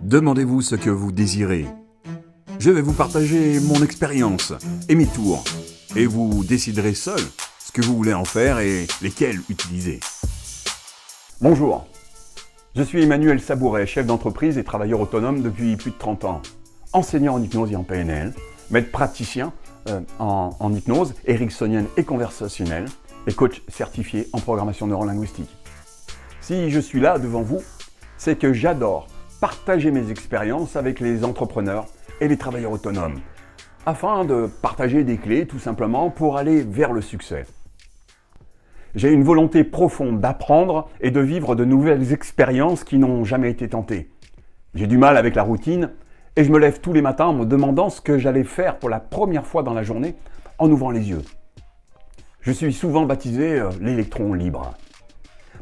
Demandez-vous ce que vous désirez. Je vais vous partager mon expérience et mes tours, et vous déciderez seul ce que vous voulez en faire et lesquels utiliser. Bonjour, je suis Emmanuel Sabouret, chef d'entreprise et travailleur autonome depuis plus de 30 ans. Enseignant en hypnose et en PNL, maître praticien en hypnose, ericksonienne et conversationnelle, et coach certifié en programmation neurolinguistique. Si je suis là devant vous, c'est que j'adore partager mes expériences avec les entrepreneurs et les travailleurs autonomes, afin de partager des clés tout simplement pour aller vers le succès. J'ai une volonté profonde d'apprendre et de vivre de nouvelles expériences qui n'ont jamais été tentées. J'ai du mal avec la routine et je me lève tous les matins en me demandant ce que j'allais faire pour la première fois dans la journée en ouvrant les yeux. Je suis souvent baptisé l'électron libre.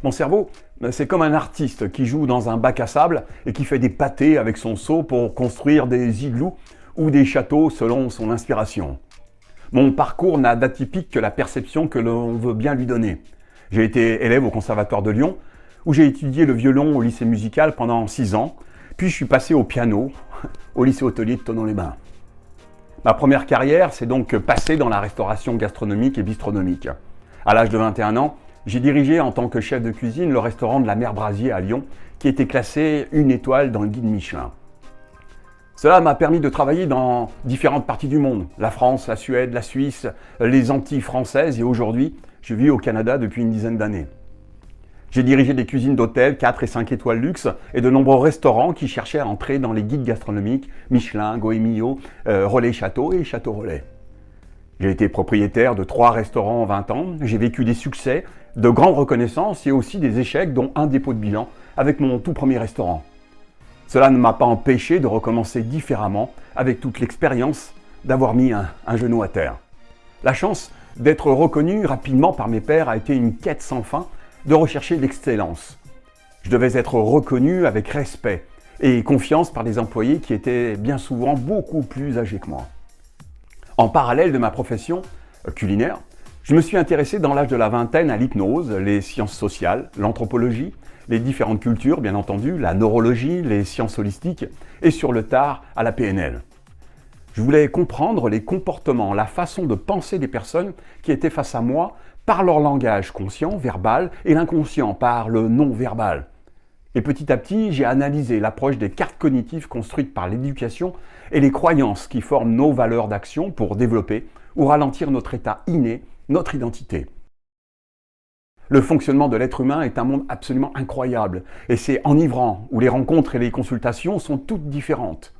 Mon cerveau, c'est comme un artiste qui joue dans un bac à sable et qui fait des pâtés avec son seau pour construire des igloos ou des châteaux selon son inspiration. Mon parcours n'a d'atypique que la perception que l'on veut bien lui donner. J'ai été élève au Conservatoire de Lyon, où j'ai étudié le violon au lycée musical pendant 6 ans, puis je suis passé au piano au lycée hôtelier de Thonon-les-Bains. Ma première carrière s'est donc passée dans la restauration gastronomique et bistronomique. À l'âge de 21 ans, j'ai dirigé en tant que chef de cuisine le restaurant de la Mère Brasier à Lyon, qui était classé 1 étoile dans le guide Michelin. Cela m'a permis de travailler dans différentes parties du monde, la France, la Suède, la Suisse, les Antilles françaises et aujourd'hui, je vis au Canada depuis une dizaine d'années. J'ai dirigé des cuisines d'hôtels 4 et 5 étoiles luxe et de nombreux restaurants qui cherchaient à entrer dans les guides gastronomiques Michelin, Goemio, Relais Château et Château Relais. J'ai été propriétaire de 3 restaurants en 20 ans, j'ai vécu des succès, de grandes reconnaissances et aussi des échecs dont un dépôt de bilan avec mon tout premier restaurant. Cela ne m'a pas empêché de recommencer différemment avec toute l'expérience d'avoir mis un genou à terre. La chance d'être reconnu rapidement par mes pairs a été une quête sans fin de rechercher l'excellence. Je devais être reconnu avec respect et confiance par des employés qui étaient bien souvent beaucoup plus âgés que moi. En parallèle de ma profession culinaire, je me suis intéressé dans l'âge de la vingtaine à l'hypnose, les sciences sociales, l'anthropologie, les différentes cultures bien entendu, la neurologie, les sciences holistiques et sur le tard à la PNL. Je voulais comprendre les comportements, la façon de penser des personnes qui étaient face à moi par leur langage conscient, verbal et l'inconscient par le non-verbal. Et petit à petit, j'ai analysé l'approche des cartes cognitives construites par l'éducation et les croyances qui forment nos valeurs d'action pour développer ou ralentir notre état inné, notre identité. Le fonctionnement de l'être humain est un monde absolument incroyable et c'est enivrant où les rencontres et les consultations sont toutes différentes.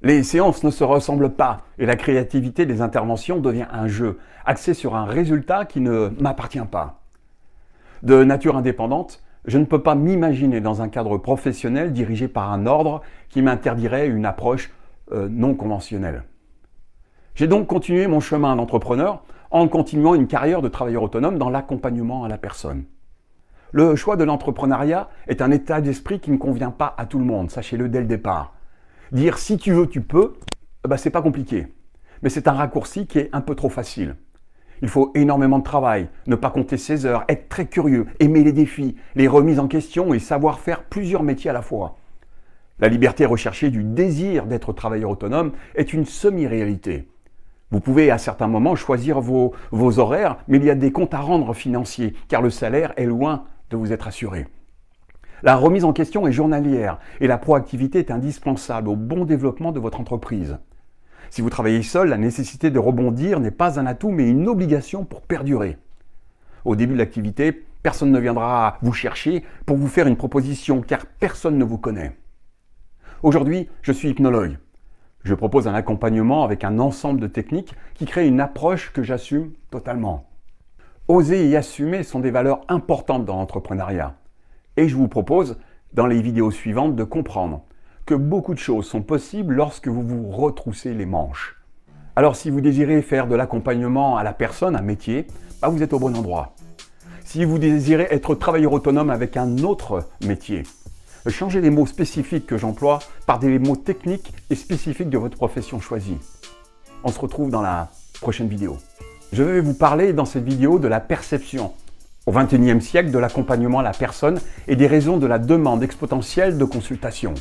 Les séances ne se ressemblent pas et la créativité des interventions devient un jeu, axé sur un résultat qui ne m'appartient pas. De nature indépendante, je ne peux pas m'imaginer dans un cadre professionnel dirigé par un ordre qui m'interdirait une approche non conventionnelle. J'ai donc continué mon chemin d'entrepreneur en continuant une carrière de travailleur autonome dans l'accompagnement à la personne. Le choix de l'entrepreneuriat est un état d'esprit qui ne convient pas à tout le monde, sachez-le dès le départ. Dire si tu veux, tu peux, c'est pas compliqué. Mais c'est un raccourci qui est un peu trop facile. Il faut énormément de travail, ne pas compter ses heures, être très curieux, aimer les défis, les remises en question et savoir faire plusieurs métiers à la fois. La liberté recherchée du désir d'être travailleur autonome est une semi-réalité. Vous pouvez à certains moments choisir vos horaires, mais il y a des comptes à rendre financiers, car le salaire est loin de vous être assuré. La remise en question est journalière et la proactivité est indispensable au bon développement de votre entreprise. Si vous travaillez seul, la nécessité de rebondir n'est pas un atout, mais une obligation pour perdurer. Au début de l'activité, personne ne viendra vous chercher pour vous faire une proposition, car personne ne vous connaît. Aujourd'hui, je suis hypnologue. Je propose un accompagnement avec un ensemble de techniques qui crée une approche que j'assume totalement. Oser et assumer sont des valeurs importantes dans l'entrepreneuriat. Et je vous propose, dans les vidéos suivantes, de comprendre que beaucoup de choses sont possibles lorsque vous vous retroussez les manches. Alors si vous désirez faire de l'accompagnement à la personne, un métier, vous êtes au bon endroit. Si vous désirez être travailleur autonome avec un autre métier, changez les mots spécifiques que j'emploie par des mots techniques et spécifiques de votre profession choisie. On se retrouve dans la prochaine vidéo. Je vais vous parler dans cette vidéo de la perception au XXIe siècle de l'accompagnement à la personne et des raisons de la demande exponentielle de consultation.